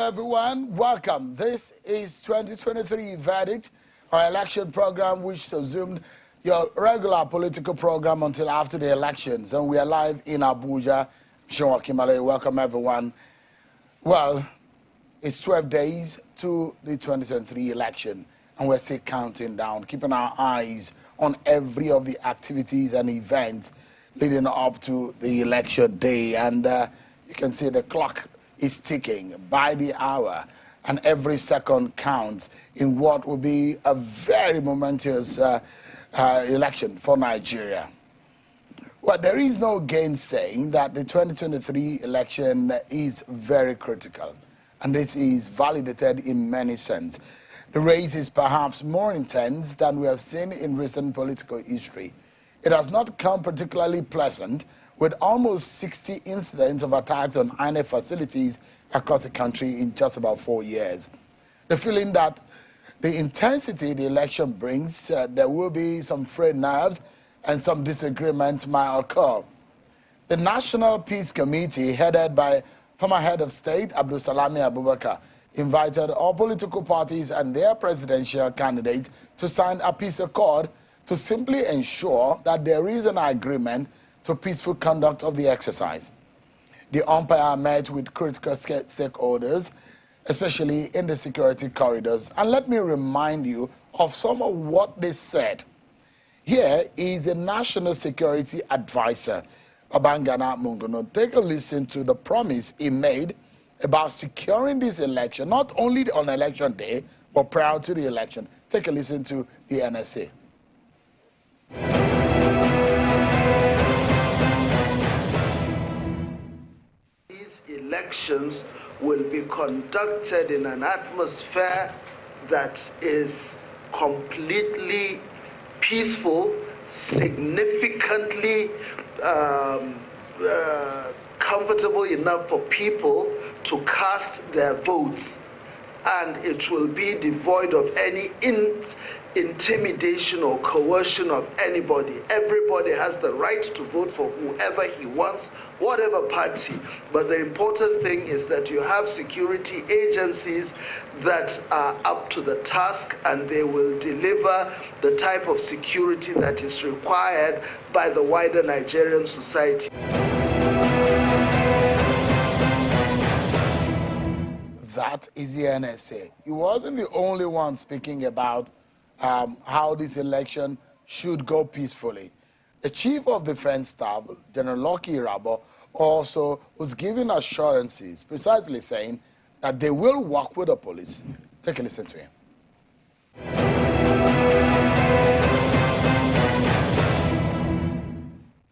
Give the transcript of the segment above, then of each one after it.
everyone. Welcome. This is 2023 Verdict, our election program, which subsumed your regular political program until after the elections. And we are live in Abuja. Sean Kimale, welcome everyone. Well, it's 12 days to the 2023 election, and we're still counting down, keeping our eyes on every of the activities and events leading up to the election day. And you can see the clock is ticking by the hour, and every second counts in what will be a very momentous election for Nigeria. Well, there is no gainsaying that the 2023 election is very critical, and this is validated in many sense. The race is perhaps more intense than we have seen in recent political history. It has not come particularly pleasant, with almost 60 incidents of attacks on INEC facilities across the country in just about 4 years. The feeling that the intensity the election brings, there will be some frayed nerves and some disagreements might occur. The National Peace Committee, headed by former head of state Abdul Salami Abubakar, invited all political parties and their presidential candidates to sign a peace accord to simply ensure that there is an agreement to peaceful conduct of the exercise. The umpire met with critical stakeholders, especially in the security corridors. And let me remind you of some of what they said. Here is the National Security Advisor, Babangana Mungono. Take a listen to the promise he made about securing this election, not only on election day, but prior to the election. Take a listen to the NSA. Elections will be conducted in an atmosphere that is completely peaceful, significantly comfortable enough for people to cast their votes, and it will be devoid of any intimidation or coercion of anybody. Everybody has the right to vote for whoever he wants, whatever party. But the important thing is that you have security agencies that are up to the task, and they will deliver the type of security that is required by the wider Nigerian society. That is the NSA. He wasn't the only one speaking about how this election should go peacefully. The Chief of Defense Staff, General Lucky Rabo, also was giving assurances, precisely saying that they will work with the police. Take a listen to him.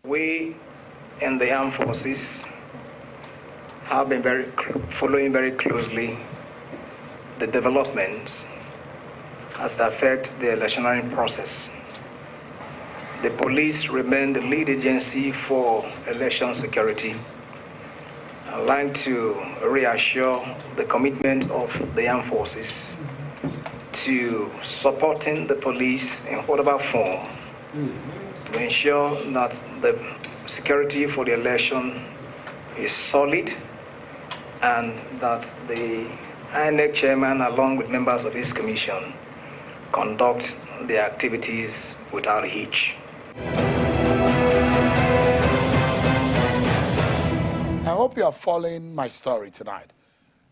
We in the armed forces have been following very closely the developments as they affect the electioneering process. The police remain the lead agency for election security. I'd like to reassure the commitment of the armed forces to supporting the police in whatever form to ensure that the security for the election is solid, and that the INEC chairman, along with members of his commission, conduct the activities without a hitch. I hope you are following my story tonight.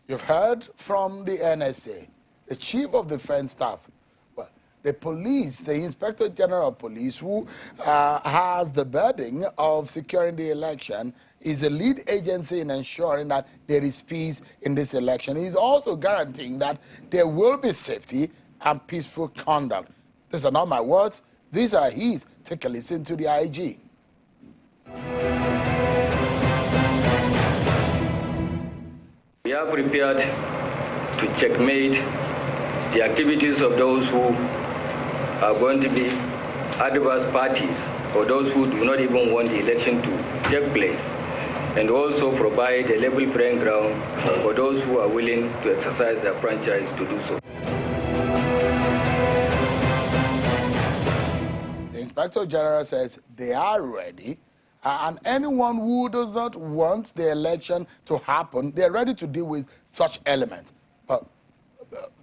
You've heard from the NSA, the Chief of Defense Staff, well, the police, the Inspector General of Police, who has the burden of securing the election, is the lead agency in ensuring that there is peace in this election. He's also guaranteeing that there will be safety and peaceful conduct. These are not my words. These are his. Take a listen to the IG. We are prepared to checkmate the activities of those who are going to be adverse parties, or those who do not even want the election to take place, and also provide a level playing ground for those who are willing to exercise their franchise to do so. The Inspector General says they are ready And anyone who does not want the election to happen, they're ready to deal with such elements. But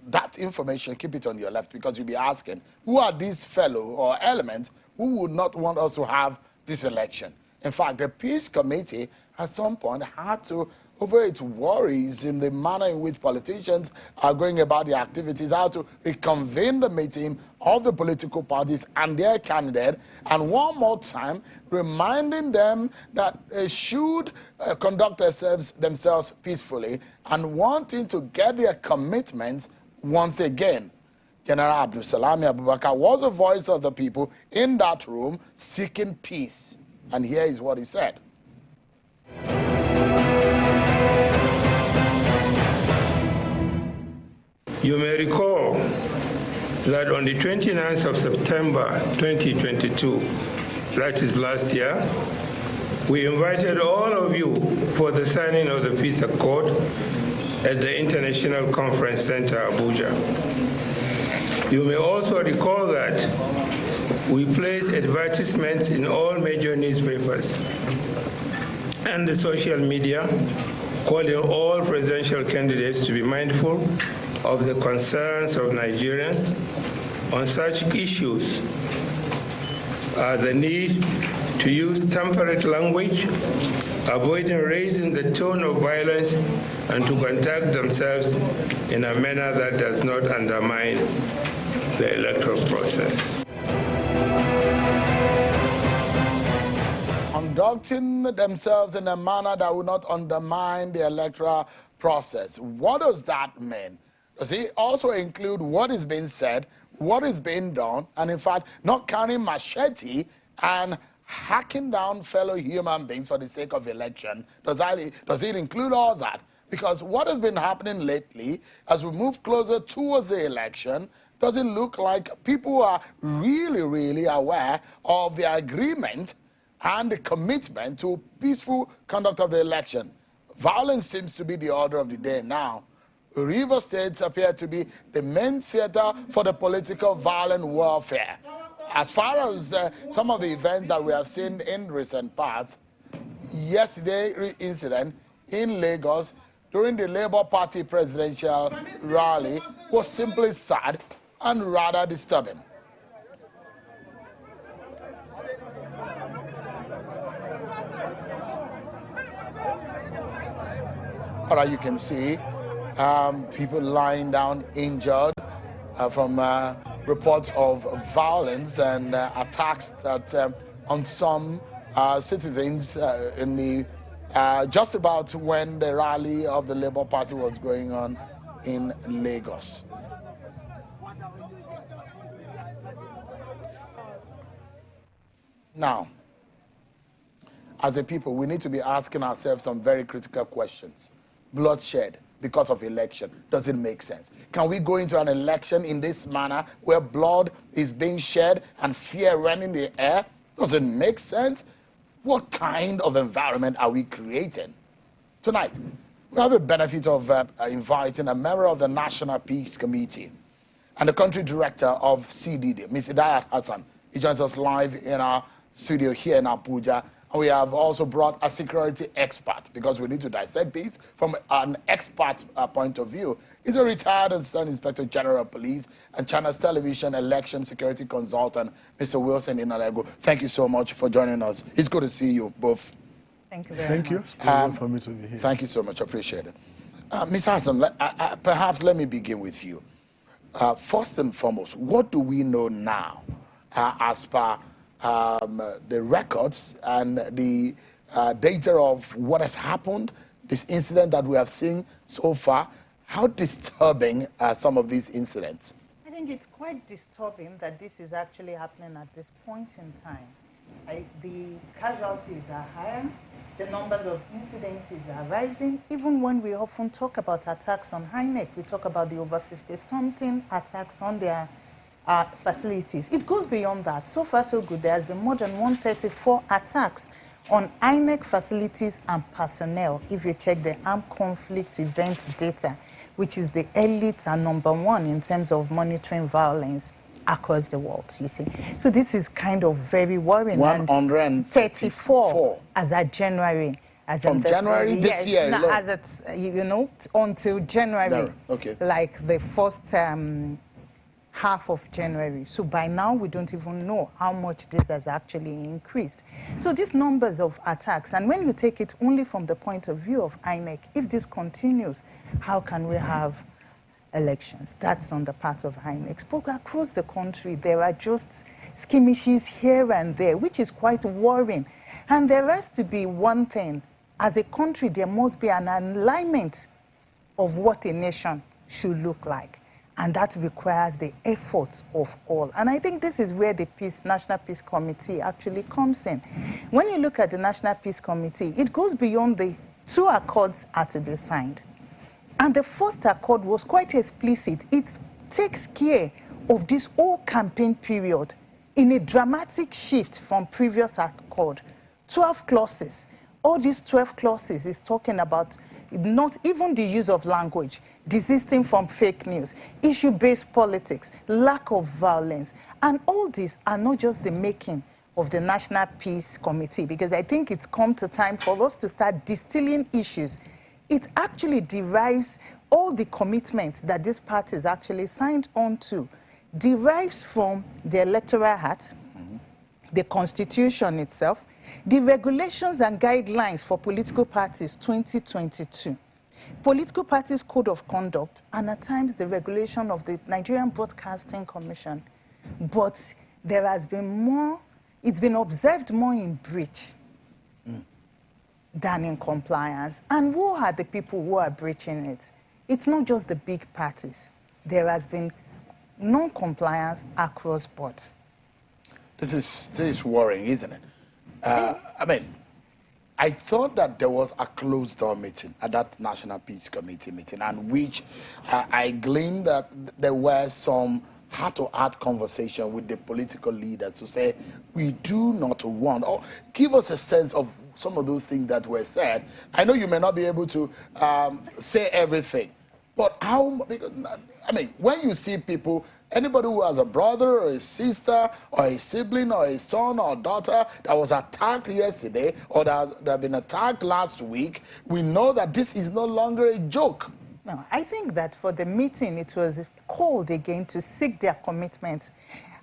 that information, keep it on your left, because you'll be asking, who are these fellow or elements who would not want us to have this election? In fact, the Peace Committee at some point had to, over its worries in the manner in which politicians are going about their activities, how to reconvene the meeting of the political parties and their candidate, and one more time reminding them that they should conduct themselves peacefully and wanting to get their commitments once again. General Abdul Salami Abubakar was the voice of the people in that room seeking peace. And here is what he said. You may recall that on the 29th of September 2022, that is last year, we invited all of you for the signing of the Peace Accord at the International Conference Center, Abuja. You may also recall that we placed advertisements in all major newspapers and the social media calling all presidential candidates to be mindful of the concerns of Nigerians on such issues as the need to use temperate language, avoiding raising the tone of violence, and to conduct themselves in a manner that does not undermine the electoral process. Conducting themselves in a manner that will not undermine the electoral process. What does that mean? Does it also include what is being said, what is being done, and in fact, not carrying machete and hacking down fellow human beings for the sake of election? Does it include all that? Because what has been happening lately, as we move closer towards the election, doesn't look like people are really, really aware of the agreement and the commitment to peaceful conduct of the election. Violence seems to be the order of the day now. River states appear to be the main theater for the political violent warfare. As far as some of the events that we have seen in recent past, yesterday's incident in Lagos during the Labour Party presidential rally was simply sad and rather disturbing. All right, you can see people lying down injured from reports of violence and attacks that, on some citizens in the just about when the rally of the Labour Party was going on in Lagos. Now, as a people, we need to be asking ourselves some very critical questions. Bloodshed because of election, does it make sense? Can we go into an election in this manner where blood is being shed and fear running the air? Does it make sense? What kind of environment are we creating? Tonight, we have the benefit of inviting a member of the National Peace Committee and the country director of CDD, Ms. Idayat Hassan. He joins us live in our studio here in Abuja. And we have also brought a security expert, because we need to dissect this from an expert point of view. He's a retired Assistant Inspector General of Police and Channels Television election security consultant, Mr. Wilson Inalego. Thank you so much for joining us. It's good to see you both. Thank you very much. Thank you. It's a pleasure for me to be here. Thank you so much. Appreciate it. Ms. Hassan, perhaps let me begin with you. First and foremost, what do we know now as per the records and the data of what has happened, this incident that we have seen so far? How disturbing are some of these incidents? I think it's quite disturbing that this is actually happening at this point in time. The casualties are higher, the numbers of incidences are rising. Even when we often talk about attacks on INEC, we talk about the over 50-something attacks on their facilities. It goes beyond that. So far, so good. There has been more than 134 attacks on INEC facilities and personnel, if you check the armed conflict event data, which is the elite and #1 in terms of monitoring violence. across the world, you see. So this is kind of very worrying. 134 as at January. From January this year alone? As it's, until January. There, okay. Like the first half of January. So by now, we don't even know how much this has actually increased. So these numbers of attacks, and when you take it only from the point of view of INEC, if this continues, how can we have elections? That's on the part of INEC. But across the country, there are just skirmishes here and there, which is quite worrying. And there has to be one thing. As a country, there must be an alignment of what a nation should look like. And that requires the efforts of all. And I think this is where the National Peace Committee actually comes in. When you look at the National Peace Committee, it goes beyond the 2 accords are to be signed. And the first accord was quite explicit. It takes care of this whole campaign period in a dramatic shift from previous accord. 12 clauses. All these 12 clauses is talking about not even the use of language, desisting from fake news, issue-based politics, lack of violence. And all these are not just the making of the National Peace Committee, because I think it's come to time for us to start distilling issues. It actually derives all the commitments that these parties actually signed on to, derives from the Electoral Act, the Constitution itself, the Regulations and Guidelines for Political Parties 2022, Political Parties Code of Conduct, and at times the regulation of the Nigerian Broadcasting Commission. But there has been more, it's been observed more in breach than in compliance. And who are the people who are breaching it? It's not just the big parties. There has been non-compliance across board. This is worrying, isn't it? I mean, I thought that there was a closed-door meeting at that National Peace Committee meeting, and which I gleaned that there were some heart-to-heart conversation with the political leaders to say, we do not want, or give us a sense of some of those things that were said. I know you may not be able to say everything, but how, I mean, when you see people, anybody who has a brother or a sister or a sibling or a son or daughter that was attacked yesterday or that have been attacked last week, we know that this is no longer a joke. No, I think that for the meeting, it was called again to seek their commitment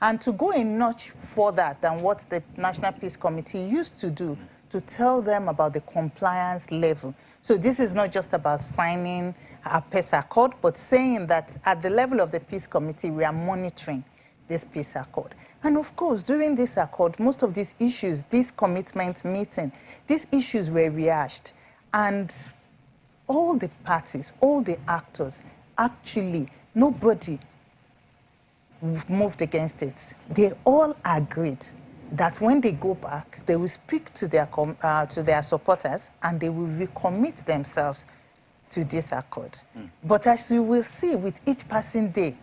and to go a notch further than what the National Peace Committee used to do, to tell them about the compliance level. So this is not just about signing a peace accord, but saying that at the level of the Peace Committee, we are monitoring this peace accord. And of course, during this accord, most of these issues, this commitment meeting, these issues were rehashed. And all the parties, all the actors, actually, nobody moved against it. They all agreed that when they go back, they will speak to their supporters and they will recommit themselves to this accord. But as you will see, with each passing day,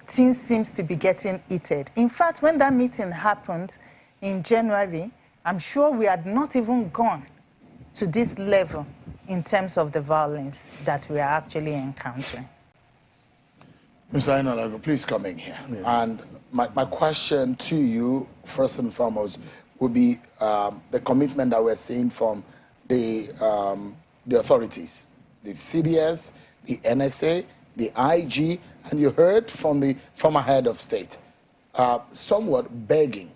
things seems to be getting heated. In fact, when that meeting happened in January, I'm sure we had not even gone to this level in terms of the violence that we are actually encountering. Mr. Ainalago, please come in here. Yeah. And my question to you, first and foremost, would be the commitment that we're seeing from the authorities, the CDS, the NSA, the IG, and you heard from the former head of state, somewhat begging.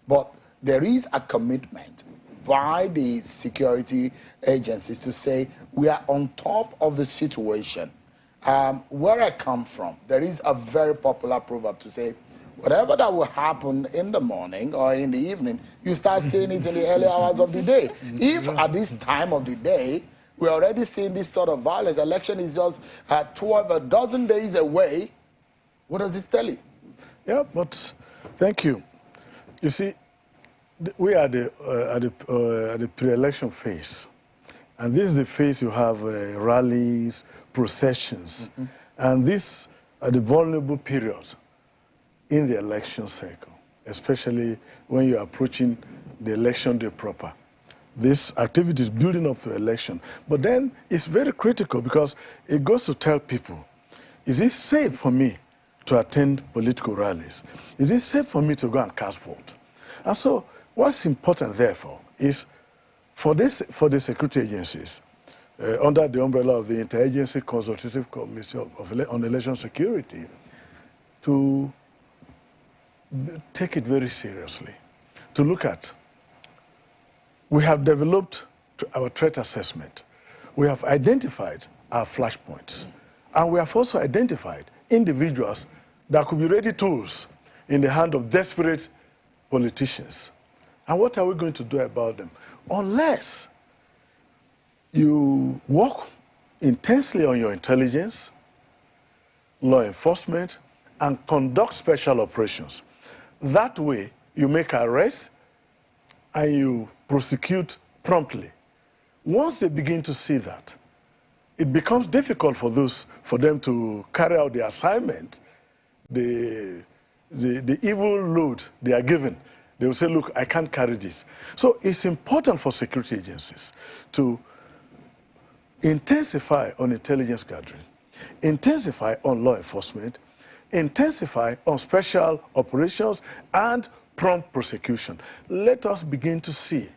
But there is a commitment by the security agencies to say we are on top of the situation. Where I come from, there is a very popular proverb to say, whatever that will happen in the morning or in the evening, you start seeing it in the early hours of the day. If at this time of the day, we're already seeing this sort of violence, election is just 12 days away, what does it tell you? Yeah, but thank you. You see, we are at the pre-election phase. And this is the phase you have rallies, processions. And these are the vulnerable periods in the election cycle, especially when you're approaching the election day proper. This activity is building up to election. But then it's very critical because it goes to tell people, is it safe for me to attend political rallies? Is it safe for me to go and cast vote? And so what's important, therefore, is for the security agencies, under the umbrella of the Interagency Consultative Commission on Election Security, to take it very seriously, to look at, we have developed our threat assessment. We have identified our flashpoints. And we have also identified individuals that could be ready tools in the hand of desperate politicians. And what are we going to do about them? Unless you work intensely on your intelligence, law enforcement, and conduct special operations. That way, you make arrests and you prosecute promptly. Once they begin to see that, it becomes difficult for them to carry out the assignment, the evil load they are given. They will say, look, I can't carry this. So it's important for security agencies to intensify on intelligence gathering, intensify on law enforcement, intensify on special operations and prompt prosecution. Let us begin to see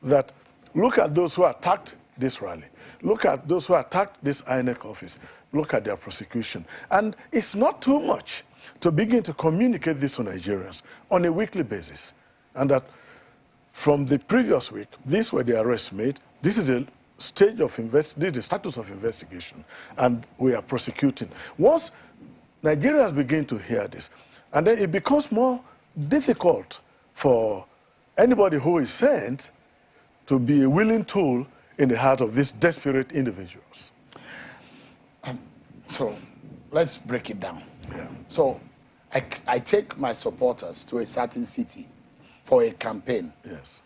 that, look at those who attacked this rally, look at those who attacked this INEC office, look at their prosecution. And it's not too much to begin to communicate this to Nigerians on a weekly basis. And that from the previous week, these were the arrests made, this is the stage of this is the status of investigation, and we are prosecuting. Once Nigerians begin to hear this, and then it becomes more difficult for anybody who is sent to be a willing tool in the heart of these desperate individuals. So let's break it down. Yeah. So I take my supporters to a certain city for a campaign. Yes.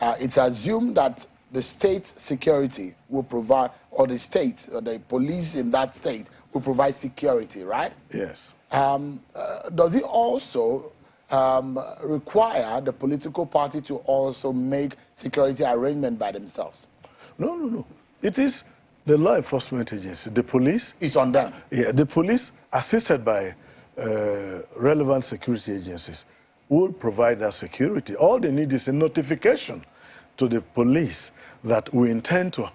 It's assumed that the state security will provide, or the state, or the police in that state will provide security, right? Yes. Does it also require the political party to also make security arrangement by themselves? No. It is the law enforcement agency, the police. It's on them. Yeah, the police, assisted by relevant security agencies, will provide that security. All they need is a notification to the police that we intend to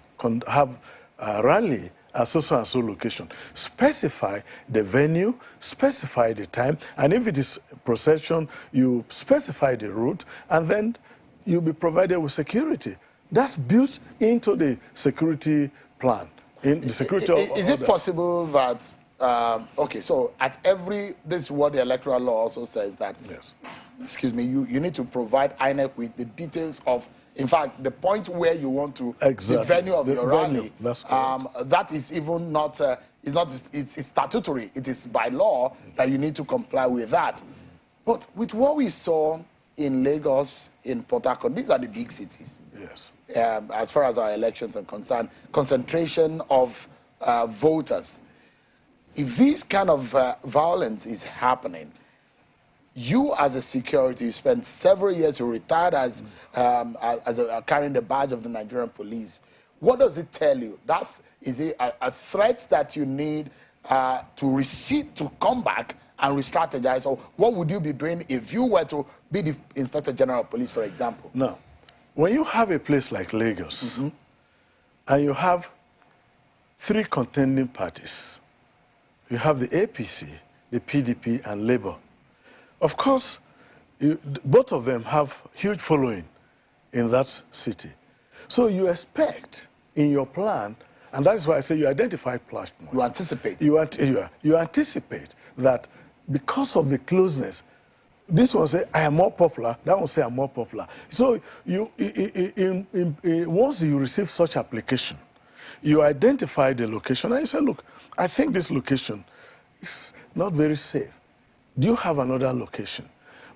have a rally at so and so location. Specify the venue, specify the time, and if it is procession, you specify the route, and then you'll be provided with security. That's built into the security plan. In the security is it possible that, okay, so at this is what the electoral law also says, that, yes, excuse me, you need to provide INEC with the details of, in fact, the point where you want to, exactly, the venue of your rally. That's correct. That is even not, it's statutory. It is by law that you need to comply with that. But with what we saw in Lagos, in Port Harcourt, these are the big cities. Yes. As far as our elections are concerned, concentration of voters. If this kind of violence is happening, you as a security, you spent several years, you retired as carrying the badge of the Nigerian police. What does it tell you? Is it a threat that you need to come back and re-strategize? Or what would you be doing if you were to be the Inspector General of Police, for example? Now, when you have a place like Lagos, and you have three contending parties, you have the APC, the PDP, and Labour. Of course, both of them have huge following in that city. So you expect in your plan, and that's why I say you identify flashpoints. You anticipate. You anticipate that because of the closeness, this one say, I am more popular, that one say, I'm more popular. So once you receive such application, you identify the location, and you say, look, I think this location is not very safe. Do you have another location?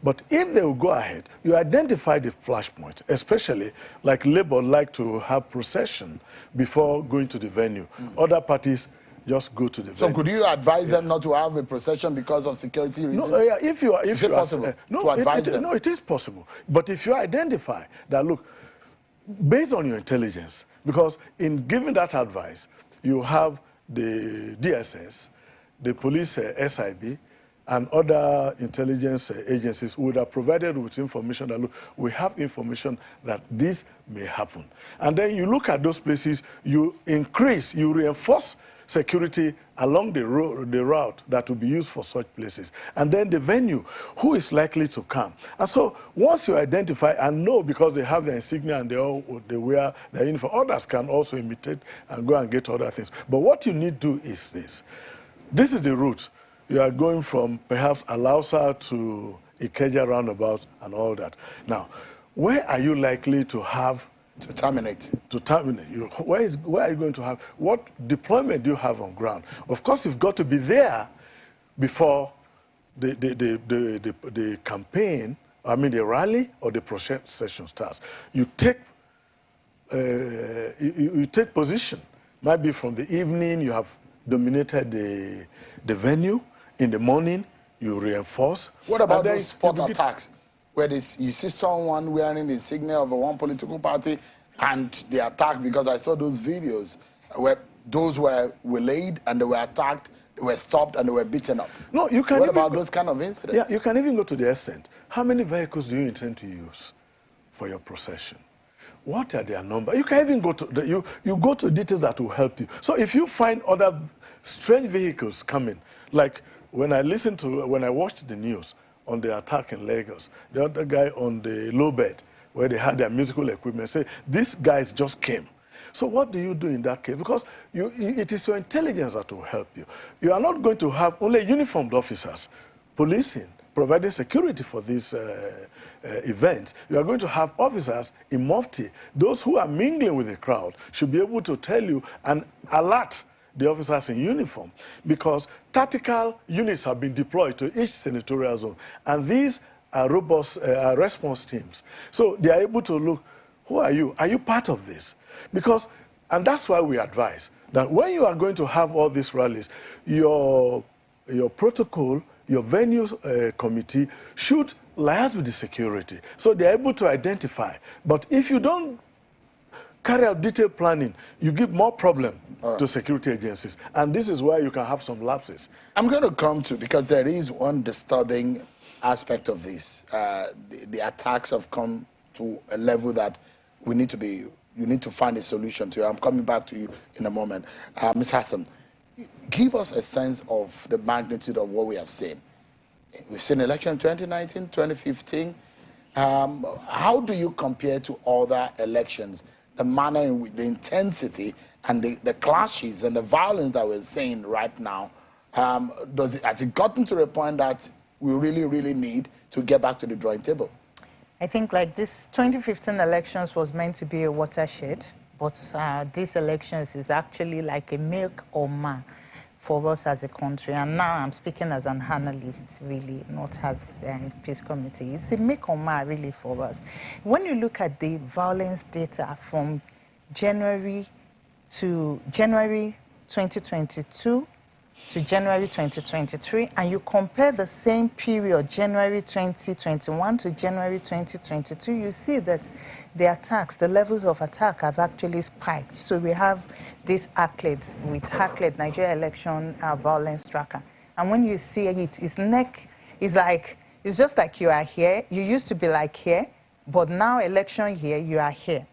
But if they will go ahead, you identify the flashpoint, especially like Labour like to have procession before going to the venue. Other parties just go to the venue. So could you advise them not to have a procession because of security reasons? No, Is it possible to advise them? No, it is possible. But if you identify that, look, based on your intelligence, because in giving that advice, you have the DSS, the police SIB, and other intelligence agencies would have provided with information that, look, we have information that this may happen. And then you look at those places, you reinforce security along the route that will be used for such places. And then the venue, who is likely to come. And so once you identify and know, because they have their insignia and they wear their uniform, others can also imitate and go and get other things. But what you need to do is this. This is the route. You are going from perhaps Alausa to Ikeja roundabout and all that. Now, where are you likely to have to terminate? To terminate. Where are you going to have? What deployment do you have on ground? Of course, you've got to be there before the campaign, I mean the rally or the procession starts. You take position. Maybe from the evening you have dominated the venue. In the morning, you reinforce. What about those spot attacks, where you see someone wearing the insignia of one political party and they attack? Because I saw those videos where those were waylaid and they were attacked, they were stopped and they were beaten up. No, you can. What about those kind of incidents? Yeah, you can even go to the extent. How many vehicles do you intend to use for your procession? What are their numbers? You can even go to you go to details that will help you. So if you find other strange vehicles coming, like when I watched the news on the attack in Lagos, the other guy on the low bed where they had their musical equipment said, these guys just came. So what do you do in that case? Because it is your intelligence that will help you. You are not going to have only uniformed officers policing, providing security for these events. You are going to have officers in mufti. Those who are mingling with the crowd should be able to tell you and alert the officers in uniform, because tactical units have been deployed to each senatorial zone, and these are robust response teams. So they are able to look, who are you? Are you part of this? Because, and that's why we advise that when you are going to have all these rallies, your protocol, your venue committee should liaise with the security, so they're able to identify. But if you don't carry out detailed planning, you give more problem to security agencies. And this is where you can have some lapses. I'm going to come to, because there is one disturbing aspect of this. The attacks have come to a level that you need to find a solution to. I'm coming back to you in a moment. Ms. Hassan, give us a sense of the magnitude of what we have seen. We've seen election 2019, 2015. How do you compare to other elections? The manner in which the intensity and the clashes and the violence that we're seeing right now, has it gotten to the point that we really, really need to get back to the drawing table? I think like this 2015 elections was meant to be a watershed, but these elections is actually like a make or mar for us as a country. And now I'm speaking as an analyst, really, not as a peace committee. It's a make or mar, really, for us. When you look at the violence data from January 2022 to January 2023, and you compare the same period, January 2021 to January 2022, you see that the attacks, the levels of attack have actually spiked. So we have these accolades with ACLED, Nigeria Election Violence Tracker. And when you see it, it's just like you are here. You used to be like here, but now election here, you are here,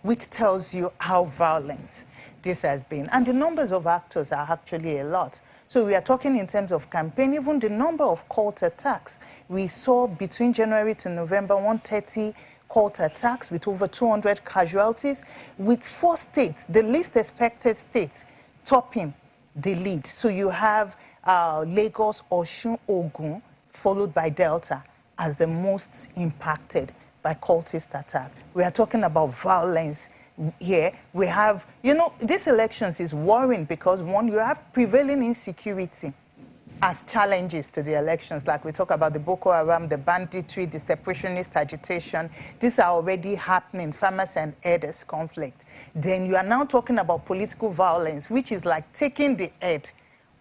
which tells you how violent this has been. And the numbers of actors are actually a lot. So we are talking in terms of campaign, even the number of cult attacks. We saw between January to November 130 cult attacks with over 200 casualties, with 4 states, the least expected states, topping the lead. So you have Lagos, Osun, Ogun, followed by Delta as the most impacted by cultist attack. We are talking about violence here. We have, these elections is worrying because, one, you have prevailing insecurity as challenges to the elections. Like we talk about the Boko Haram, the banditry, the separationist agitation. These are already happening, farmers and herders conflict. Then you are now talking about political violence, which is like taking the head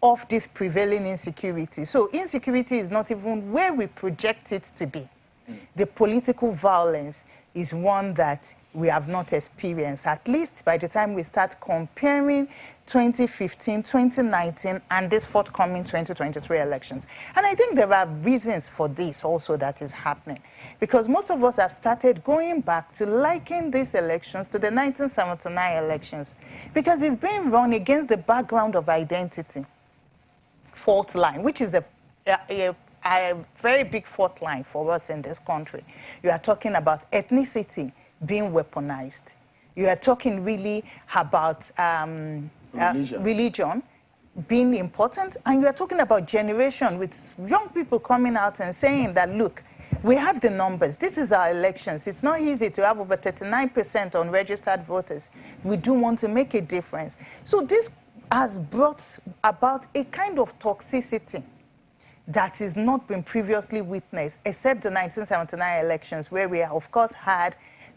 off this prevailing insecurity. So insecurity is not even where we project it to be. The political violence is one that we have not experienced, at least by the time we start comparing 2015, 2019, and this forthcoming 2023 elections. And I think there are reasons for this also that is happening, because most of us have started going back to liken these elections to the 1979 elections, because it's being run against the background of identity fault line, which is a very big fault line for us in this country. You are talking about ethnicity being weaponized. You are talking really about religion being important, and you are talking about generation with young people coming out and saying that, look, we have the numbers. This is our elections. It's not easy to have over 39% unregistered voters. We do want to make a difference. So this has brought about a kind of toxicity that has not been previously witnessed, except the 1979 elections, where we, of course, had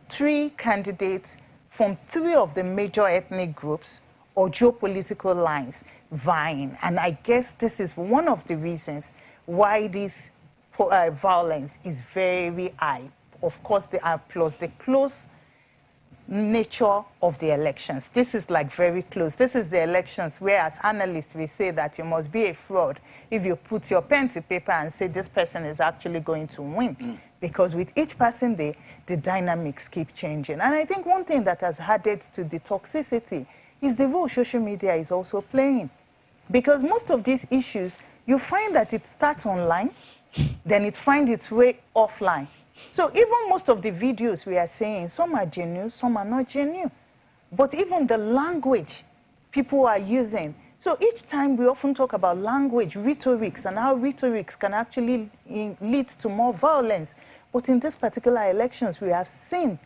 3 candidates from 3 of the major ethnic groups or geopolitical lines vying. And I guess this is one of the reasons why this violence is very high. Of course, plus the close nature of the elections. This is like very close. This is the elections where, as analysts, we say that you must be a fraud if you put your pen to paper and say this person is actually going to win. Because with each passing day, the dynamics keep changing. And I think one thing that has added to the toxicity is the role social media is also playing. Because most of these issues, you find that it starts online, then it finds its way offline. So even most of the videos we are saying, some are genuine, some are not genuine. But even the language people are using. So each time we often talk about language, rhetorics, and how rhetorics can actually lead to more violence. But in this particular elections, we have seen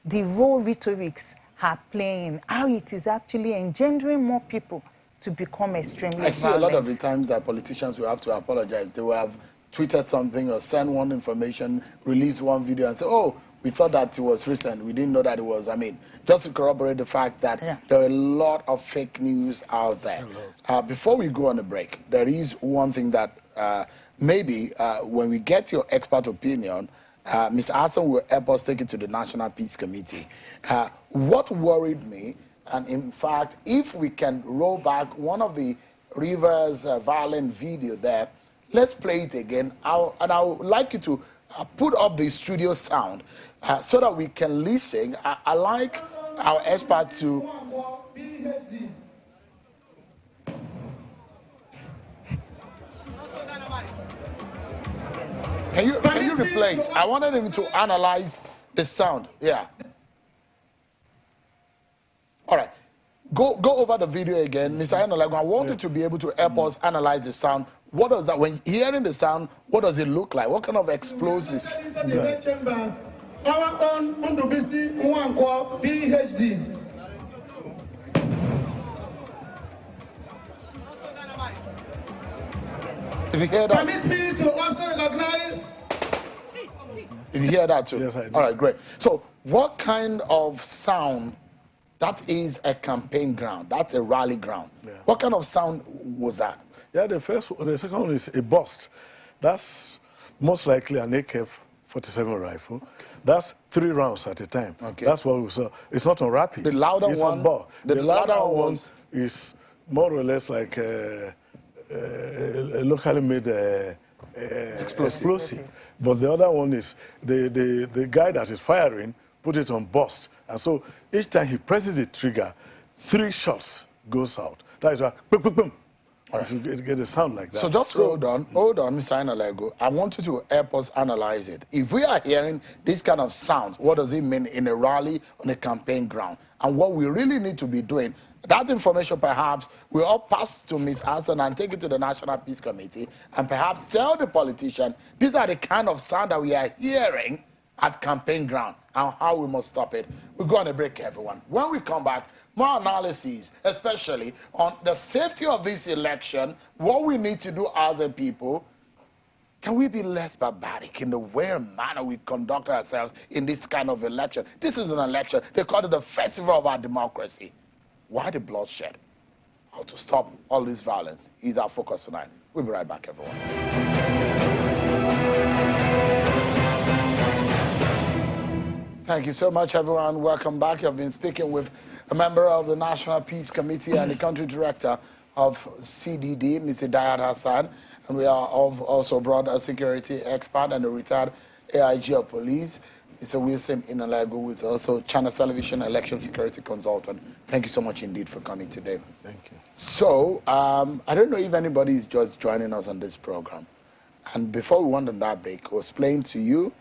the role rhetorics are playing, how it is actually engendering more people to become extremely violent. I see a lot of the times that politicians will have to apologize. They will have tweeted something or sent one information, released one video and say, oh, we thought that it was recent. We didn't know that it was, I mean, just to corroborate the fact that there are a lot of fake news out there. Before we go on a break, there is one thing that maybe when we get your expert opinion, Ms. Hassan will help us take it to the National Peace Committee. What worried me, and in fact, if we can roll back one of the Rivers violent video there, let's play it again. And I would like you to put up the studio sound so that we can listen. I like our expert to... Can you replay it? I wanted him to analyze the sound. Yeah. All right. Go over the video again, Mr. Enolagun. I want you to be able to help us analyze the sound. What does that, when hearing the sound, what does it look like? What kind of explosive? Our own Mundubisi Mwankwa, PhD. Did you hear that? Permit me to also recognize. Did you hear that too? Yes, I did. All right, great. So what kind of sound? That is a campaign ground. That's a rally ground. Yeah. What kind of sound was that? Yeah, the second one is a burst. That's most likely an AK-47 rifle. Okay. That's 3 rounds at a time. Okay. That's what we saw. It's not on rapid. The louder it's one. The louder one is more or less like a locally made explosive. But the other one is the guy that is firing put it on burst. And so each time he presses the trigger, 3 shots goes out. That is why, boom, boom, boom. Right. If you get a sound like that. So just hold on, Mr. Enolagun. I want you to help us analyze it. If we are hearing this kind of sounds, what does it mean in a rally on a campaign ground? And what we really need to be doing, that information perhaps we'll all pass to Ms. Hassan and take it to the National Peace Committee and perhaps tell the politician, these are the kind of sound that we are hearing at campaign ground and how we must stop it. We'll go on a break, everyone. When we come back, more analyses, especially on the safety of this election, what we need to do as a people. Can we be less barbaric in the way and manner we conduct ourselves in this kind of election? This is an election. They call it the festival of our democracy. Why the bloodshed? How to stop all this violence is our focus tonight. We'll be right back, everyone. Thank you so much, everyone. Welcome back. I've been speaking with a member of the National Peace Committee and the country director of CDD, Mr. Dayat Hassan. And we are also brought a security expert and a retired AIG of police, Mr. Wilson Inalego, who is also Channel Television election security consultant. Thank you so much indeed for coming today. Thank you. So, I don't know if anybody is just joining us on this program. And before we went on that break, I was playing to you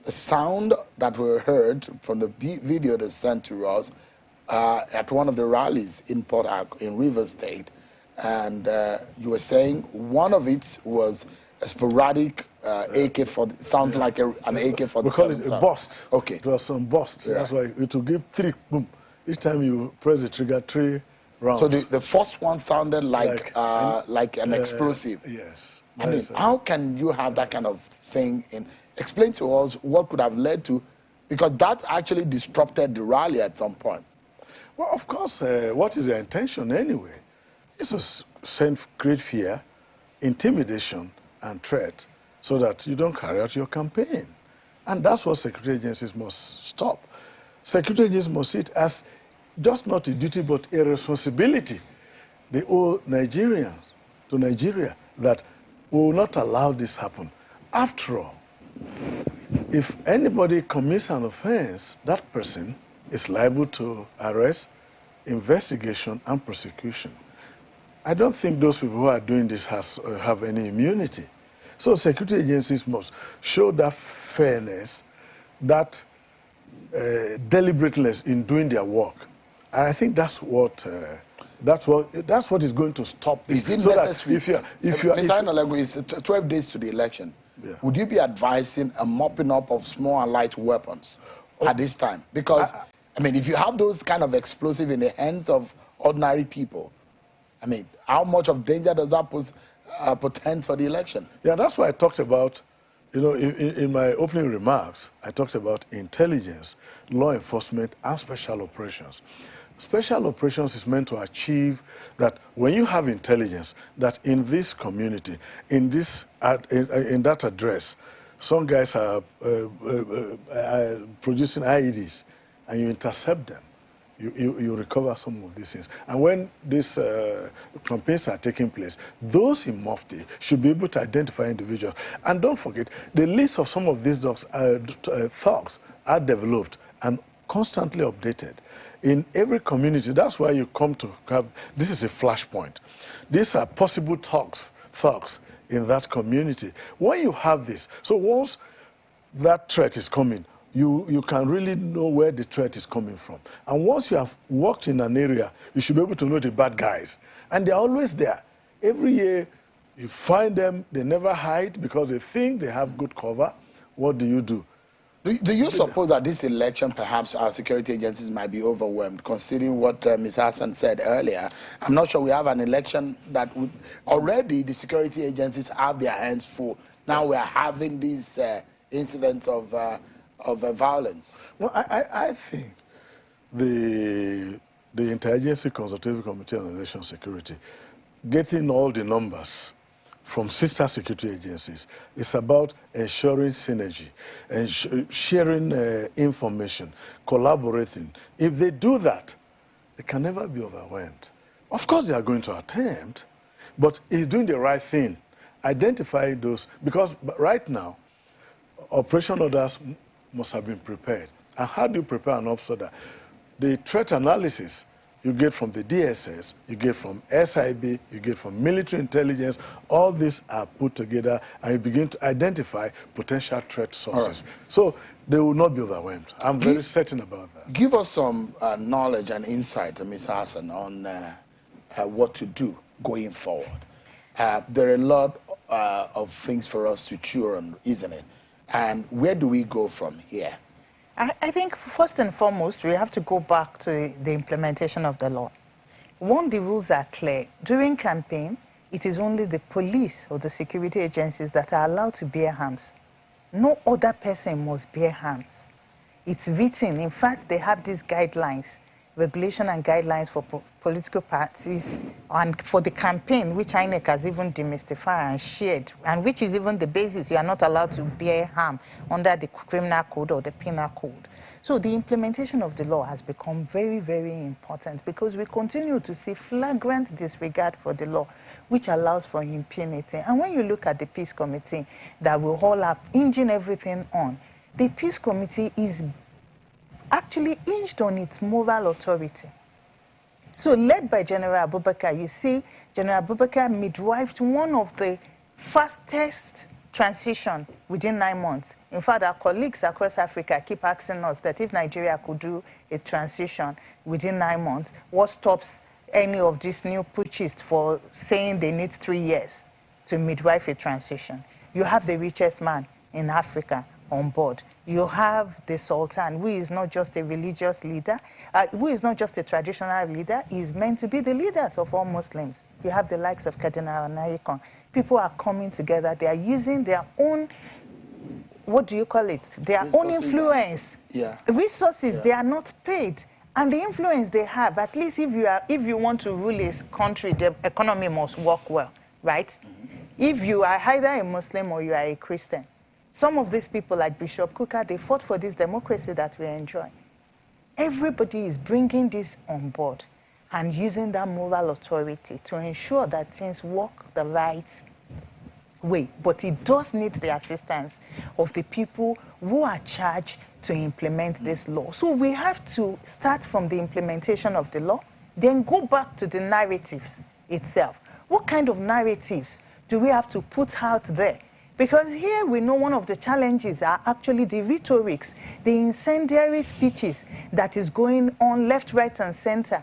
the sound that we heard from the video they sent to us at one of the rallies in Port Harcourt, in Rivers State. And you were saying one of it was a sporadic AK-47, sounds like an AK-47. We call it a burst. Okay. It was some bursts. Yeah. That's why it will give 3, boom. Each time you press the trigger, 3 rounds. So the first one sounded like an explosive. Yes. I mean, how can you have that kind of thing in? Explain to us what could have led to, because that actually disrupted the rally at some point. Well, of course, what is the intention anyway? It's to send great fear, intimidation, and threat so that you don't carry out your campaign. And that's what security agencies must stop. Security agencies must see it as just not a duty but a responsibility. They owe Nigerians to Nigeria that we will not allow this happen. After all, if anybody commits an offense, that person is liable to arrest, investigation, and prosecution. I don't think those people who are doing this have any immunity. So security agencies must show that fairness, that deliberateness in doing their work. And I think that's what is going to stop this. Is it necessary? Mr. Inalego, it's 12 days to the election. Yeah. Would you be advising a mopping up of small and light weapons at this time? Because, I mean, if you have those kind of explosive in the hands of ordinary people, I mean, how much of danger does that portend for the election? Yeah, that's why I talked about, in my opening remarks, I talked about intelligence, law enforcement, and special operations. Special operations is meant to achieve that when you have intelligence, that in this community, in that address, some guys are producing IEDs, and you intercept them. You recover some of these things. And when these campaigns are taking place, those in Mufti should be able to identify individuals. And don't forget, the list of some of these thugs are developed and constantly updated. In every community, that's why you come to have, this is a flashpoint. These are possible thugs in that community. When you have this, so once that threat is coming, you can really know where the threat is coming from. And once you have worked in an area, you should be able to know the bad guys. And they're always there. Every year, you find them, they never hide because they think they have good cover. What do you do? Do you suppose that this election, perhaps our security agencies might be overwhelmed, considering what Ms. Hassan said earlier? I'm not sure we have an election that would... Already, the security agencies have their hands full. Now we are having these incidents of violence. Well, I think the Interagency Consultative Committee on Election Security, getting all the numbers from sister security agencies, is about ensuring synergy and sharing information, collaborating. If they do that, they can never be overwhelmed. Of course, they are going to attempt, but it's doing the right thing. Identify those, because right now, operation orders must have been prepared. And how do you prepare an ops order? The threat analysis you get from the DSS, you get from SIB, you get from military intelligence. All these are put together and you begin to identify potential threat sources. Right. So they will not be overwhelmed. I'm very certain about that. Give us some knowledge and insight, Ms. Hassan, on what to do going forward. There are a lot of things for us to chew on, isn't it? And where do we go from here? I think first and foremost, we have to go back to the implementation of the law. One, the rules are clear. During campaign, it is only the police or the security agencies that are allowed to bear arms. No other person must bear arms. It's written. In fact, they have these guidelines, regulation and guidelines for political parties and for the campaign, which INEC has even demystified and shared, and which is even the basis you are not allowed to bear harm under the criminal code or the penal code. So the implementation of the law has become very, very important because we continue to see flagrant disregard for the law, which allows for impunity. And when you look at the Peace Committee that will all up hinging everything on, the Peace Committee is actually hinged on its moral authority. So led by General Abubakar, you see General Abubakar midwifed one of the fastest transition within 9 months. In fact, our colleagues across Africa keep asking us that if Nigeria could do a transition within 9 months, what stops any of these new putschists for saying they need 3 years to midwife a transition? You have the richest man in Africa on board. You have the Sultan, who is not just a religious leader, who is not just a traditional leader, he is meant to be the leaders of all Muslims. You have the likes of Cardinal Nayikon. People are coming together. They are using their own, what do you call it? Their own influence. Resources. They are not paid. And the influence they have, at least if you want to rule a country, the economy must work well, right? If you are either a Muslim or you are a Christian, some of these people like Bishop Kuka, they fought for this democracy that we enjoy. Everybody is bringing this on board and using that moral authority to ensure that things work the right way. But it does need the assistance of the people who are charged to implement this law. So we have to start from the implementation of the law, then go back to the narratives itself. What kind of narratives do we have to put out there? Because here we know one of the challenges are actually the rhetorics, the incendiary speeches that is going on left, right, and center.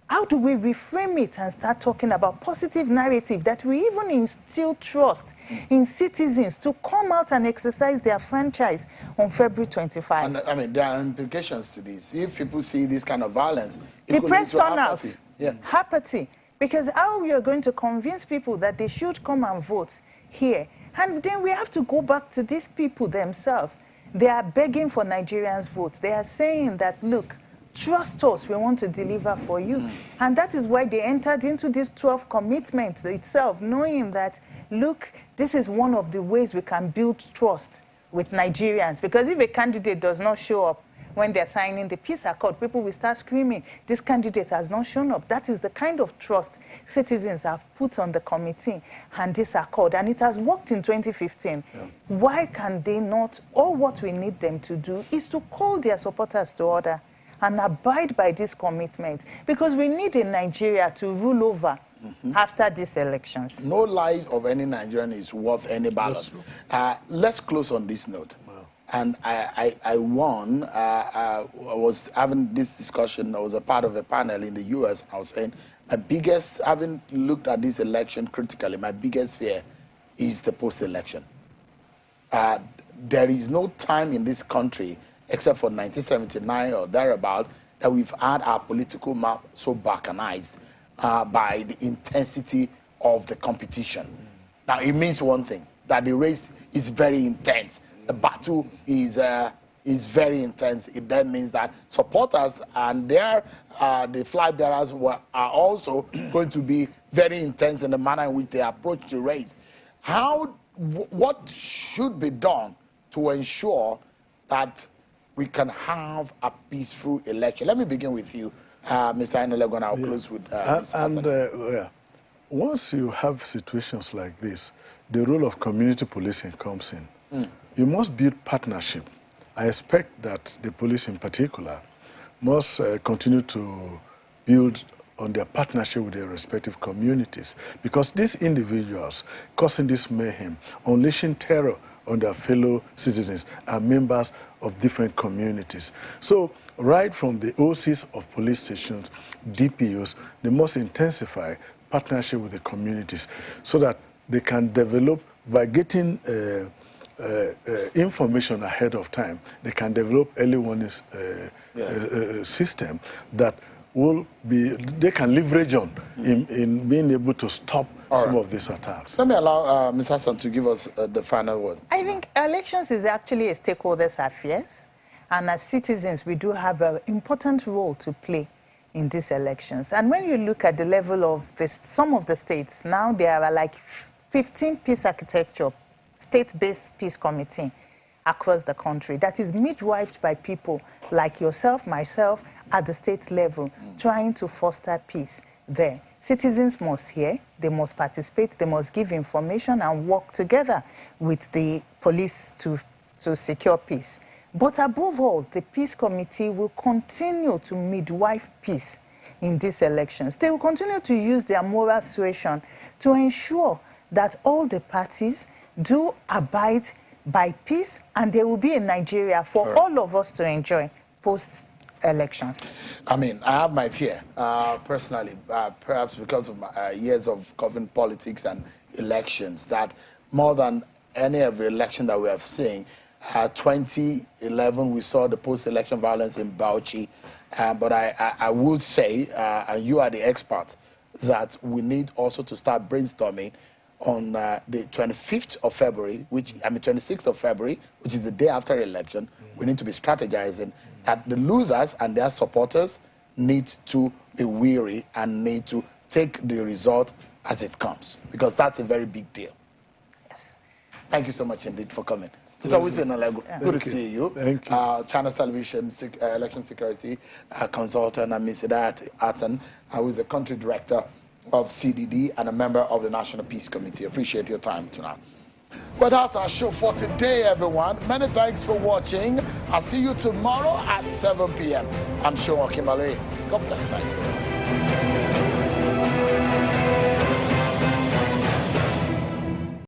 How do we reframe it and start talking about positive narrative that we even instill trust in citizens to come out and exercise their franchise on February 25? And I mean, there are implications to this. If people see this kind of violence, it depressed turnout, apathy. Apathy. Because how we are going to convince people that they should come and vote here? And then we have to go back to these people themselves. They are begging for Nigerians' votes. They are saying that, look, trust us, we want to deliver for you. And that is why they entered into this 12 commitment itself, knowing that, look, this is one of the ways we can build trust with Nigerians. Because if a candidate does not show up when they're signing the peace accord, people will start screaming, this candidate has not shown up. That is the kind of trust citizens have put on the committee and this accord. And it has worked in 2015. Why can they not? All what we need them to do is to call their supporters to order and abide by this commitment. Because we need a Nigeria to rule over after these elections. No life of any Nigerian is worth any ballot. Let's close on this note. And I was having this discussion. I was a part of a panel in the US. I was saying having looked at this election critically, my biggest fear is the post-election. There is no time in this country, except for 1979 or thereabout, that we've had our political map so balkanized by the intensity of the competition. Now, it means one thing, that the race is very intense. The battle is very intense. It then means that supporters and the flag bearers are also going to be very intense in the manner in which they approach the race. What should be done to ensure that we can have a peaceful election? Let me begin with you, Mr. Ainelegon. I'll close with Mr. Once you have situations like this, the role of community policing comes in. You must build partnership. I expect that the police in particular must continue to build on their partnership with their respective communities, because these individuals causing this mayhem, unleashing terror on their fellow citizens are members of different communities. So right from the OCs of police stations, DPOs, they must intensify partnership with the communities so that they can develop, by getting information ahead of time, they can develop early warning system that will be, they can leverage on in being able to stop some of these attacks. Let me allow Ms. Hassan to give us the final word. I think elections is actually a stakeholders' affairs, and as citizens, we do have an important role to play in these elections. And when you look at the level of this, some of the states, now there are like 15 peace architecture, state-based peace committee across the country that is midwifed by people like yourself, myself, at the state level, trying to foster peace there. Citizens must hear, they must participate, they must give information and work together with the police to secure peace. But above all, the peace committee will continue to midwife peace in these elections. They will continue to use their moral suasion to ensure that all the parties do abide by peace, and there will be a Nigeria for all of us to enjoy post-elections. I mean, I have my fear, personally, perhaps because of my years of covering politics and elections, that more than any of the election that we have seen, 2011, we saw the post-election violence in Bauchi, but I would say, and you are the expert, that we need also to start brainstorming on the 25th of February, 26th of February, which is the day after election. We need to be strategizing that the losers and their supporters need to be weary and need to take the result as it comes, because that's a very big deal. Yes. Thank you so much indeed for coming. Mr. Wilson, good to see you. Thank you. China's Television election security consultant, and Ms. Idayat Atan, who is the country director of CDD and a member of the National Peace Committee. Appreciate your time tonight. Well, that's our show for today, everyone. Many thanks for watching. I'll see you tomorrow at 7 p.m. I'm Sean Kimale. God bless Nigeria.